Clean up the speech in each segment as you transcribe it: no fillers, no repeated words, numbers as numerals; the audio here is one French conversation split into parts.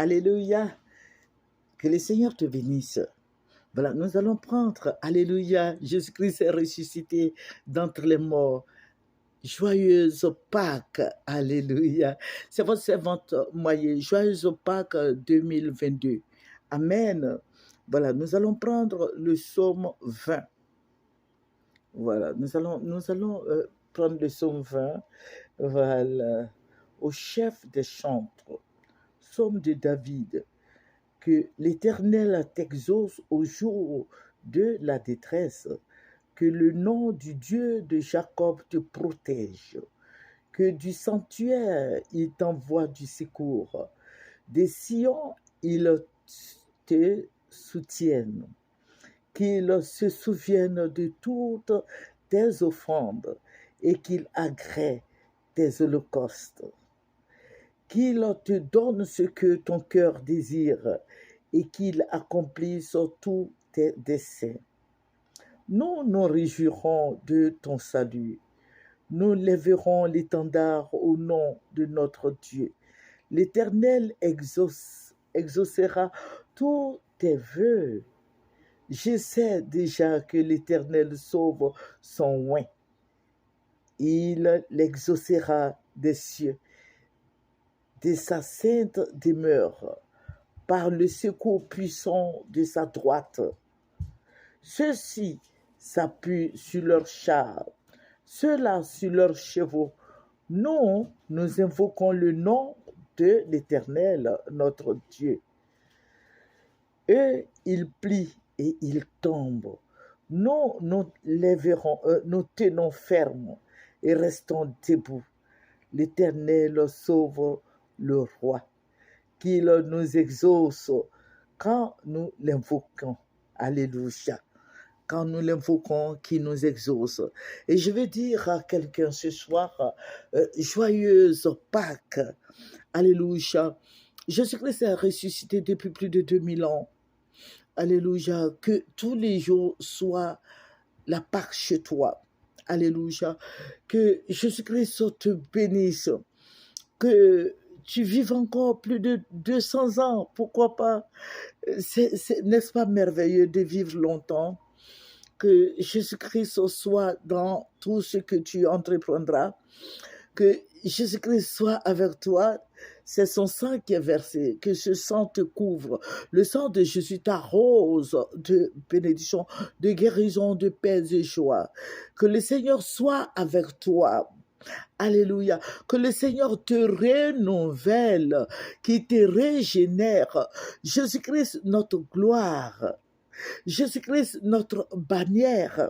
Alléluia. Que le Seigneur te bénisse. Voilà, nous allons prendre, Alléluia, Jésus-Christ est ressuscité d'entre les morts. Joyeuse Pâques, Alléluia. C'est votre servante moyenne. Joyeuse Pâques 2022. Amen. Voilà, nous allons prendre le psaume 20. Voilà, nous allons prendre le psaume 20. Voilà, au chef des chantres. Psaume de David. Que l'Éternel t'exauce au jour de la détresse. Que le nom du Dieu de Jacob te protège. Que du sanctuaire, il t'envoie du secours. Des Sion, il te soutienne. Qu'il se souvienne de toutes tes offrandes et qu'il agrée tes holocaustes. Qu'il te donne ce que ton cœur désire et qu'il accomplisse tous tes desseins. Nous nous réjouirons de ton salut. Nous lèverons l'étendard au nom de notre Dieu. L'Éternel exaucera tous tes vœux. Je sais déjà que l'Éternel sauve son oint. Il l'exaucera des cieux, de sa sainte demeure, par le secours puissant de sa droite. Ceux-ci s'appuient sur leurs chars, ceux-là sur leurs chevaux. Nous invoquons le nom de l'Éternel, notre Dieu. Eux, ils plient et ils tombent. Nous nous tenons fermes et restons debout. L'Éternel sauve le roi, qu'il nous exauce quand nous l'invoquons. Alléluia. Quand nous l'invoquons, qu'il nous exauce. Et je vais dire à quelqu'un ce soir, joyeuse Pâques. Alléluia. Jésus-Christ est ressuscité depuis plus de 2000 ans. Alléluia. Que tous les jours soient la Pâque chez toi. Alléluia. Que Jésus-Christ te bénisse. Que tu vives encore plus de 200 ans. Pourquoi pas? N'est-ce pas merveilleux de vivre longtemps? Que Jésus-Christ soit dans tout ce que tu entreprendras. Que Jésus-Christ soit avec toi. C'est son sang qui est versé. Que ce sang te couvre. Le sang de Jésus t'arrose de bénédiction, de guérison, de paix et de joie. Que le Seigneur soit avec toi. Alléluia. Que le Seigneur te renouvelle, qu'il te régénère. Jésus-Christ, notre gloire. Jésus-Christ, notre bannière.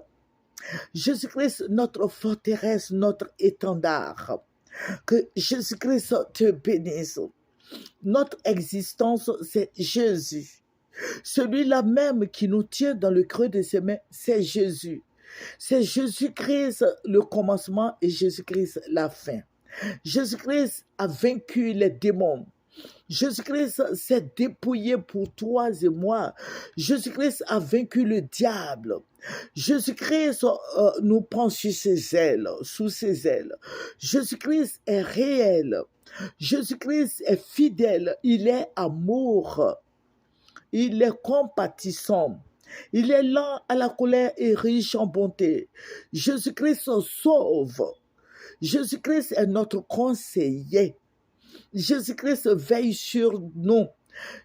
Jésus-Christ, notre forteresse, notre étendard. Que Jésus-Christ te bénisse. Notre existence, c'est Jésus. Celui-là même qui nous tient dans le creux de ses mains, c'est Jésus. C'est Jésus-Christ le commencement et Jésus-Christ la fin. Jésus-Christ a vaincu les démons. Jésus-Christ s'est dépouillé pour toi et moi. Jésus-Christ a vaincu le diable. Jésus-Christ nous prend sur ses ailes, sous ses ailes. Jésus-Christ est réel. Jésus-Christ est fidèle. Il est amour. Il est compatissant. Il est lent à la colère et riche en bonté. Jésus-Christ sauve. Jésus-Christ est notre conseiller. Jésus-Christ veille sur nous.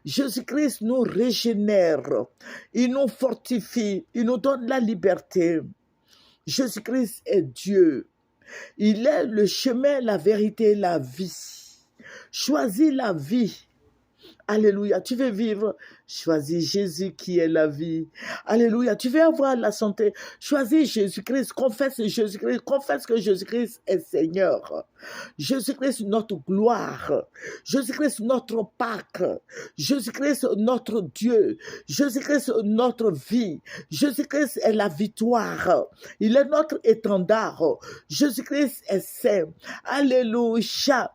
Jésus-Christ nous régénère. Il nous fortifie. Il nous donne la liberté. Jésus-Christ est Dieu. Il est le chemin, la vérité, la vie. Choisis la vie. Alléluia. Tu veux vivre? Choisis Jésus qui est la vie. Alléluia. Tu veux avoir la santé? Choisis Jésus-Christ. Confesse Jésus-Christ. Confesse que Jésus-Christ est Seigneur. Jésus-Christ notre gloire. Jésus-Christ notre Pâque. Jésus-Christ notre Dieu. Jésus-Christ notre vie. Jésus-Christ est la victoire. Il est notre étendard. Jésus-Christ est saint. Alléluia.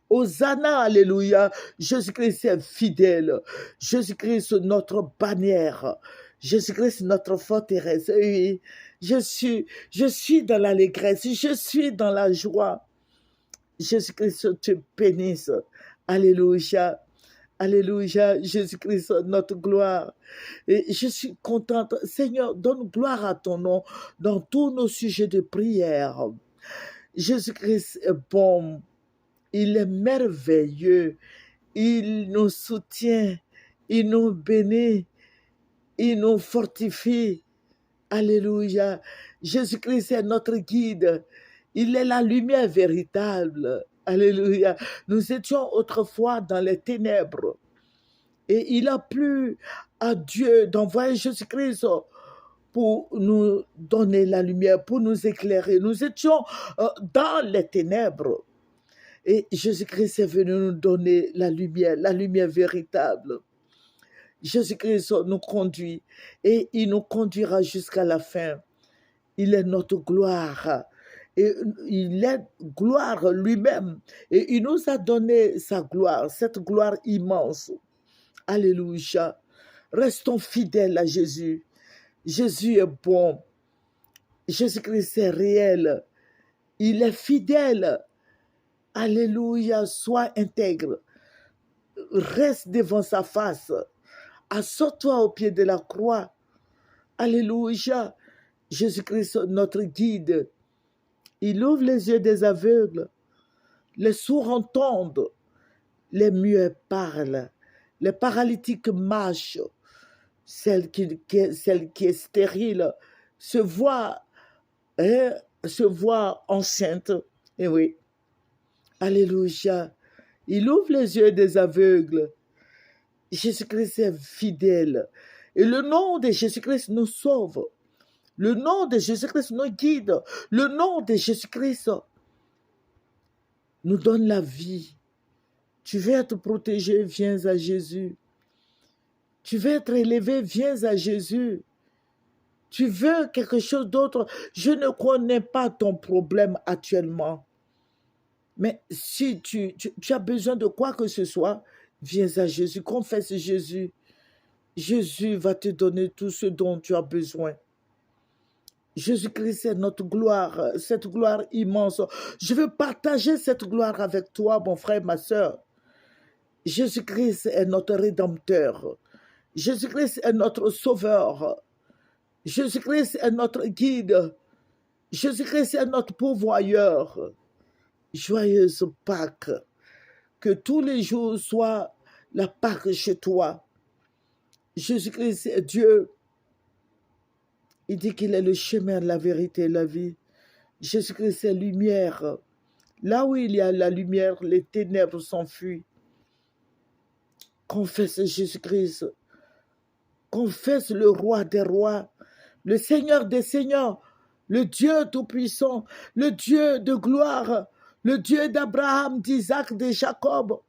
Hosanna, alléluia. Jésus-Christ est fidèle. Jésus-Christ notre bannière. Jésus-Christ notre forteresse. Oui, je suis dans l'allégresse. Je suis dans la joie. Jésus-Christ te bénisse. Alléluia. Alléluia, Jésus-Christ, notre gloire. Et je suis contente. Seigneur, donne gloire à ton nom dans tous nos sujets de prière. Jésus-Christ est bon. Il est merveilleux. Il nous soutient. Il nous bénit. Il nous fortifie. Alléluia. Jésus-Christ est notre guide. Il est la lumière véritable. Alléluia. Nous étions autrefois dans les ténèbres. Et il a plu à Dieu d'envoyer Jésus-Christ pour nous donner la lumière, pour nous éclairer. Nous étions dans les ténèbres. Et Jésus-Christ est venu nous donner la lumière véritable. Jésus-Christ nous conduit et il nous conduira jusqu'à la fin. Il est notre gloire. Et il est gloire lui-même. Et il nous a donné sa gloire, cette gloire immense. Alléluia. Restons fidèles à Jésus. Jésus est bon. Jésus-Christ est réel. Il est fidèle. Alléluia. Sois intègre. Reste devant sa face. Assois-toi au pied de la croix. Alléluia. Jésus-Christ, notre guide. Il ouvre les yeux des aveugles. Les sourds entendent. Les muets parlent. Les paralytiques marchent. Celle qui est stérile se voit enceinte. Et oui. Alléluia. Il ouvre les yeux des aveugles. Jésus-Christ est fidèle. Et le nom de Jésus-Christ nous sauve. Le nom de Jésus-Christ nous guide. Le nom de Jésus-Christ nous donne la vie. Tu veux être protégé, viens à Jésus. Tu veux être élevé, viens à Jésus. Tu veux quelque chose d'autre. Je ne connais pas ton problème actuellement. Mais si tu as besoin de quoi que ce soit, viens à Jésus, confesse Jésus. Jésus va te donner tout ce dont tu as besoin. Jésus-Christ est notre gloire, cette gloire immense. Je veux partager cette gloire avec toi, mon frère, ma soeur. Jésus-Christ est notre Rédempteur. Jésus-Christ est notre Sauveur. Jésus-Christ est notre guide. Jésus-Christ est notre pourvoyeur. Joyeuse Pâques. Que tous les jours soient la Pâques chez toi. Jésus-Christ est Dieu. Il dit qu'il est le chemin, la vérité et la vie. Jésus-Christ est lumière. Là où il y a la lumière, les ténèbres s'enfuient. Confesse Jésus-Christ. Confesse le roi des rois, le Seigneur des seigneurs, le Dieu tout-puissant, le Dieu de gloire, le Dieu d'Abraham, d'Isaac, de Jacob.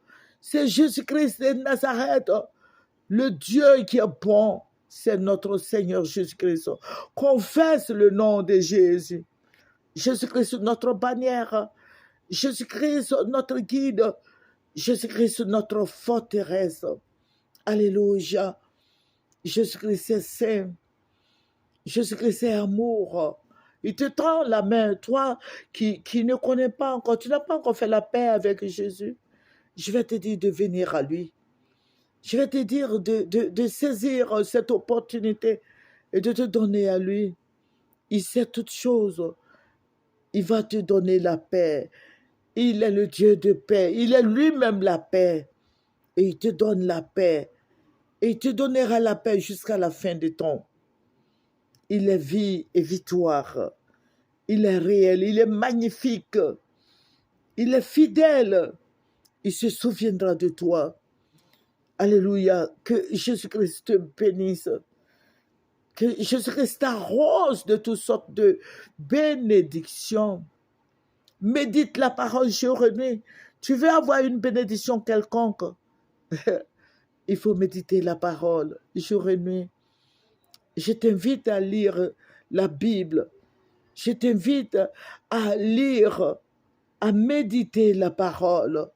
C'est Jésus-Christ de Nazareth, le Dieu qui est bon. C'est notre Seigneur Jésus-Christ. Confesse le nom de Jésus. Jésus-Christ, notre bannière. Jésus-Christ, notre guide. Jésus-Christ, notre forteresse. Alléluia. Jésus-Christ est saint. Jésus-Christ est amour. Il te tend la main. Toi qui ne connais pas encore, tu n'as pas encore fait la paix avec Jésus. Je vais te dire de venir à lui. Je vais te dire de saisir cette opportunité et de te donner à lui. Il sait toutes choses. Il va te donner la paix. Il est le Dieu de paix. Il est lui-même la paix. Et il te donne la paix. Et il te donnera la paix jusqu'à la fin des temps. Il est vie et victoire. Il est réel. Il est magnifique. Il est fidèle. Il se souviendra de toi. Alléluia. Que Jésus-Christ te bénisse. Que Jésus-Christ t'arrose de toutes sortes de bénédictions. Médite la parole jour et nuit. Tu veux avoir une bénédiction quelconque. Il faut méditer la parole jour et nuit. Je t'invite à lire la Bible. Je t'invite à lire, à méditer la parole.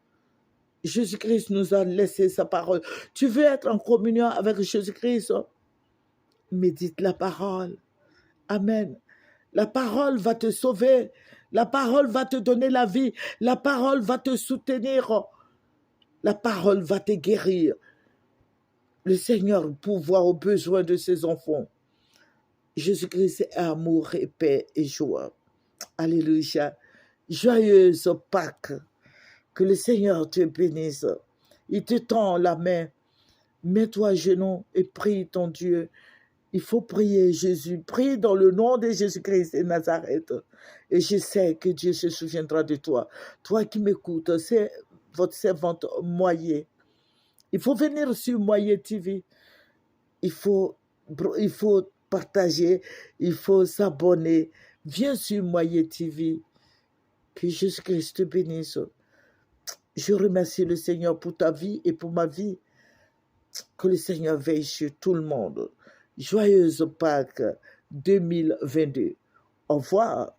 Jésus-Christ nous a laissé sa parole. Tu veux être en communion avec Jésus-Christ? Médite la parole. Amen. La parole va te sauver. La parole va te donner la vie. La parole va te soutenir. La parole va te guérir. Le Seigneur pourvoit aux besoins de ses enfants. Jésus-Christ est amour et paix et joie. Alléluia. Joyeuse Pâques. Que le Seigneur te bénisse. Il te tend la main. Mets-toi à genoux et prie ton Dieu. Il faut prier Jésus. Prie dans le nom de Jésus-Christ de Nazareth. Et je sais que Dieu se souviendra de toi. Toi qui m'écoutes, c'est votre servante Moyer. Il faut venir sur Moyer TV. Il faut partager. Il faut s'abonner. Viens sur Moyer TV. Que Jésus-Christ te bénisse. Je remercie le Seigneur pour ta vie et pour ma vie. Que le Seigneur veille sur tout le monde. Joyeuse Pâques 2022. Au revoir.